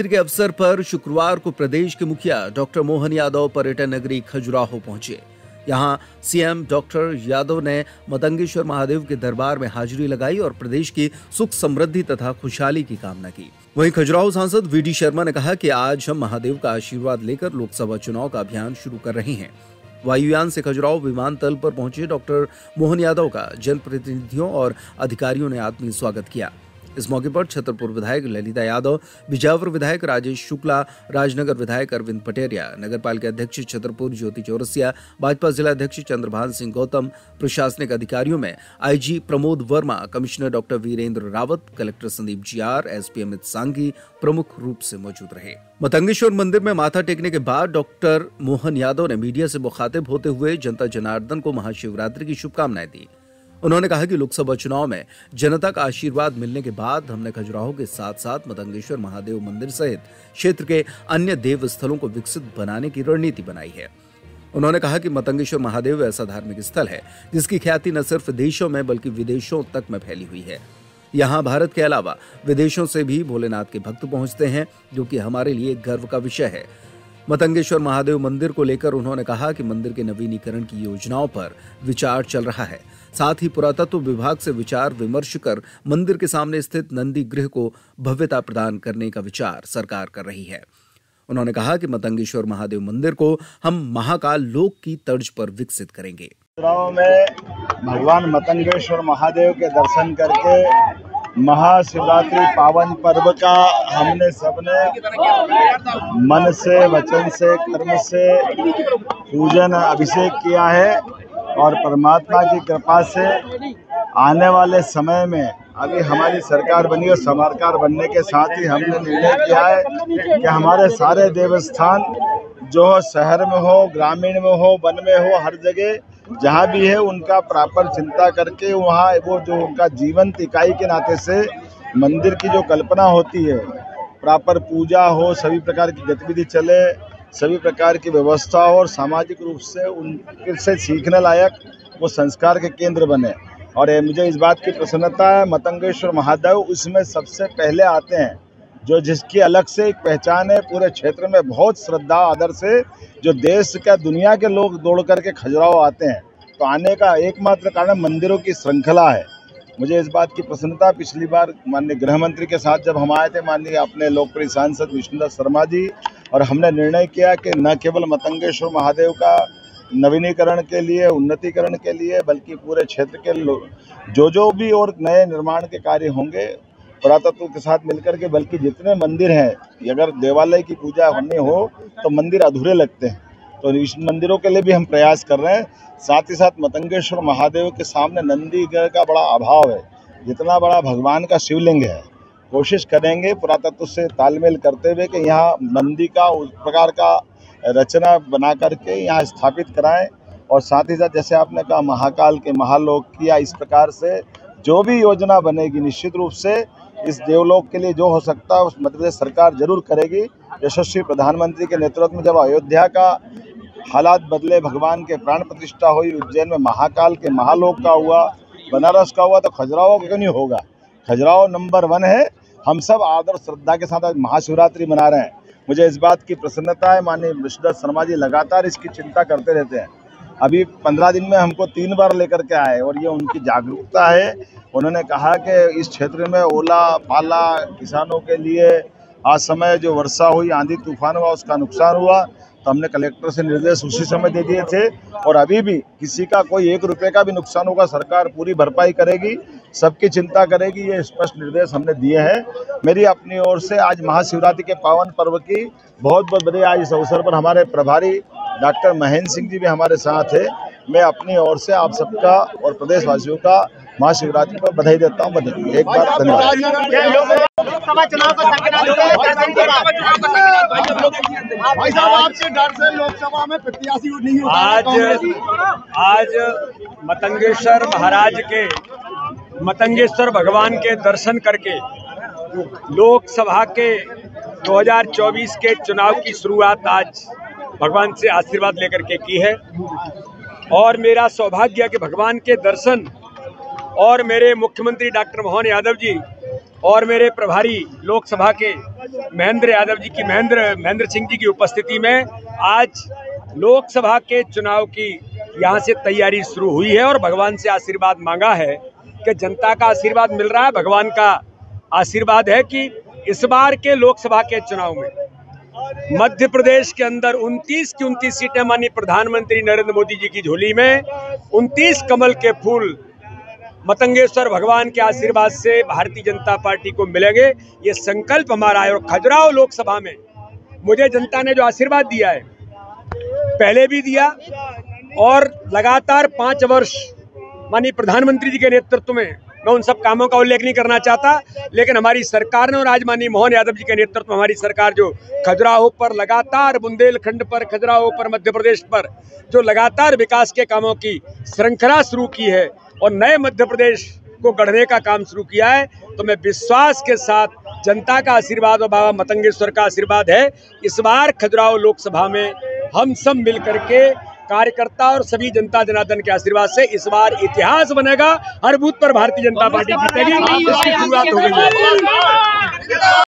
के अवसर पर शुक्रवार को प्रदेश के मुखिया डॉक्टर मोहन यादव पर्यटन नगरी खजुराहो पहुंचे। यहां सीएम डॉक्टर यादव ने मतंगेश्वर महादेव के दरबार में हाजिरी लगाई और प्रदेश की सुख समृद्धि तथा खुशहाली की कामना की। वहीं खजुराहो सांसद वीडी शर्मा ने कहा कि आज हम महादेव का आशीर्वाद लेकर लोकसभा चुनाव का अभियान शुरू कर रहे हैं। वायुयान से खजुराहो विमानतल पर पहुंचे डॉक्टर मोहन यादव का जनप्रतिनिधियों और अधिकारियों ने आत्मीय स्वागत किया। इस मौके पर छतरपुर विधायक ललिता यादव, बिजावर विधायक राजेश शुक्ला, राजनगर विधायक अरविंद पटेरिया, नगरपालिका अध्यक्ष छतरपुर ज्योति चौरसिया, भाजपा जिला अध्यक्ष चंद्रभान सिंह गौतम, प्रशासनिक अधिकारियों में IG Pramod Verma, commissioner doctor Virendra Rawat, collector Sandeep GR, SP Amit Sanghi प्रमुख रूप से मौजूद रहे। मतंगेश्वर मंदिर में माथा टेकने के बाद डॉक्टर मोहन यादव ने मीडिया से मुखातिब होते हुए जनता जनार्दन को महाशिवरात्रि की शुभकामनाएं दी। उन्होंने कहा कि लोकसभा चुनाव में जनता का आशीर्वाद मिलने के बाद हमने खजुराहो के साथ साथ मतंगेश्वर महादेव मंदिर सहित क्षेत्र के अन्य देव स्थलों को विकसित बनाने की रणनीति बनाई है। उन्होंने कहा कि मतंगेश्वर महादेव ऐसा धार्मिक स्थल है जिसकी ख्याति न सिर्फ देशों में बल्कि विदेशों तक में फैली हुई है। यहाँ भारत के अलावा विदेशों से भी भोलेनाथ के भक्त पहुंचते हैं, जो कि हमारे लिए गर्व का विषय है। मतंगेश्वर महादेव मंदिर को लेकर उन्होंने कहा कि मंदिर के नवीनीकरण की योजनाओं पर विचार चल रहा है। साथ ही पुरातत्व विभाग से विचार विमर्श कर मंदिर के सामने स्थित नंदी गृह को भव्यता प्रदान करने का विचार सरकार कर रही है। उन्होंने कहा कि मतंगेश्वर महादेव मंदिर को हम महाकाल लोक की तर्ज पर विकसित करेंगे। खजुराहो में भगवान मतंगेश्वर महादेव के दर्शन करके महाशिवरात्रि पावन पर्व का हमने सबने मन से, वचन से, कर्म से पूजन अभिषेक किया है और परमात्मा की कृपा से आने वाले समय में अभी हमारी सरकार बनी और सरकार बनने के साथ ही हमने निर्णय किया है कि हमारे सारे देवस्थान जो शहर में हो, ग्रामीण में हो, वन में हो, हर जगह जहाँ भी है उनका प्रॉपर चिंता करके वहाँ वो जो उनका जीवंत इकाई के नाते से मंदिर की जो कल्पना होती है, प्रॉपर पूजा हो, सभी प्रकार की गतिविधि चले, सभी प्रकार की व्यवस्था हो और सामाजिक रूप से उनसे सीखने लायक वो संस्कार के केंद्र बने। और मुझे इस बात की प्रसन्नता है, मतंगेश्वर महादेव उसमें सबसे पहले आते हैं, जो जिसकी अलग से एक पहचान है। पूरे क्षेत्र में बहुत श्रद्धा आदर से जो देश का दुनिया के लोग दौड़ करके खजुराहो आते हैं, तो आने का एकमात्र कारण मंदिरों की श्रृंखला है। मुझे इस बात की प्रसन्नता, पिछली बार माननीय गृह मंत्री के साथ जब हम आए थे, माननीय अपने लोकप्रिय सांसद विष्णुदत्त शर्मा जी, और हमने निर्णय किया कि न केवल मतंगेश्वर महादेव का नवीनीकरण के लिए, उन्नतीकरण के लिए, बल्कि पूरे क्षेत्र के जो भी और नए निर्माण के कार्य होंगे पुरातत्व के साथ मिलकर के, बल्कि जितने मंदिर हैं, अगर देवालय की पूजा होनी हो तो मंदिर अधूरे लगते हैं, तो इस मंदिरों के लिए भी हम प्रयास कर रहे हैं। साथ ही साथ मतंगेश्वर महादेव के सामने नंदी ग्रह का बड़ा अभाव है। जितना बड़ा भगवान का शिवलिंग है, कोशिश करेंगे पुरातत्व से तालमेल करते हुए कि यहाँ नंदी का उस प्रकार का रचना बना करके यहाँ स्थापित कराएं। और साथ ही साथ जैसे आपने कहा महाकाल के महालोक किया, इस प्रकार से जो भी योजना बनेगी निश्चित रूप से इस देवलोक के लिए जो हो सकता है उस मध्य प्रदेश सरकार जरूर करेगी। यशस्वी प्रधानमंत्री के नेतृत्व में जब अयोध्या का हालात बदले, भगवान के प्राण प्रतिष्ठा हुई, उज्जैन में महाकाल के महालोक का हुआ, बनारस का हुआ, तो खजुराहो क्यों नहीं होगा। खजुराहो नंबर 1 है। हम सब आदर श्रद्धा के साथ महाशिवरात्रि मना रहे हैं। मुझे इस बात की प्रसन्नता है, माननीय विष्णुदत्त शर्मा जी लगातार इसकी चिंता करते रहते हैं। अभी 15 दिन में हमको 3 बार लेकर के आए और ये उनकी जागरूकता है। उन्होंने कहा कि इस क्षेत्र में ओला पाला किसानों के लिए आज समय जो वर्षा हुई, आंधी तूफान हुआ, उसका नुकसान हुआ, तो हमने कलेक्टर से निर्देश उसी समय दे दिए थे। और अभी भी किसी का कोई 1 रुपये का भी नुकसान होगा, सरकार पूरी भरपाई करेगी, सबकी चिंता करेगी, ये स्पष्ट निर्देश हमने दिए हैं। मेरी अपनी ओर से आज महाशिवरात्रि के पावन पर्व की बहुत बहुत बधाई। आज इस अवसर पर हमारे प्रभारी डॉक्टर महेंद्र सिंह जी भी हमारे साथ है। मैं अपनी ओर से आप सबका और प्रदेशवासियों का महाशिवरात्रि पर बधाई देता हूँ। एक बार धन्यवाद। लोकसभा चुनाव को भाई साहब, आपके डर से लोकसभा में प्रत्याशी नहीं होता। आज मतंगेश्वर महाराज के, मतंगेश्वर भगवान के दर्शन करके लोकसभा के 2024 के चुनाव की शुरुआत आज भगवान से आशीर्वाद लेकर के की है। और मेरा सौभाग्य है कि भगवान के दर्शन और मेरे मुख्यमंत्री डॉक्टर मोहन यादव जी और मेरे प्रभारी लोकसभा के महेंद्र सिंह जी की उपस्थिति में आज लोकसभा के चुनाव की यहाँ से तैयारी शुरू हुई है और भगवान से आशीर्वाद मांगा है कि जनता का आशीर्वाद मिल रहा है। भगवान का आशीर्वाद है कि इस बार के लोकसभा के चुनाव में मध्य प्रदेश के अंदर 29 की 29 सीटें माननीय प्रधानमंत्री नरेंद्र मोदी जी की झोली में 29 कमल के फूल मतंगेश्वर भगवान के आशीर्वाद से भारतीय जनता पार्टी को मिलेंगे। ये संकल्प हमारा है। और खजुराहो लोकसभा में मुझे जनता ने जो आशीर्वाद दिया है, पहले भी दिया और लगातार 5 वर्ष माननीय प्रधानमंत्री जी के नेतृत्व में, मैं उन सब कामों का उल्लेख नहीं करना चाहता, लेकिन हमारी सरकार ने और आज माननीय मोहन यादव जी के नेतृत्व में हमारी सरकार जो खजुराहो पर लगातार, बुंदेलखंड पर, खजुराहो पर, मध्य प्रदेश पर जो लगातार विकास के कामों की श्रृंखला शुरू की है और नए मध्य प्रदेश को गढ़ने का काम शुरू किया है, तो मैं विश्वास के साथ जनता का आशीर्वाद और बाबा मतंगेश्वर का आशीर्वाद है। इस बार खजुराहो लोकसभा में हम सब मिल करके कार्यकर्ता और सभी जनता जनार्दन के आशीर्वाद से इस बार इतिहास बनेगा। हर बूथ पर भारतीय जनता पार्टी जीतेगी। इसकी शुरुआत हो गई है।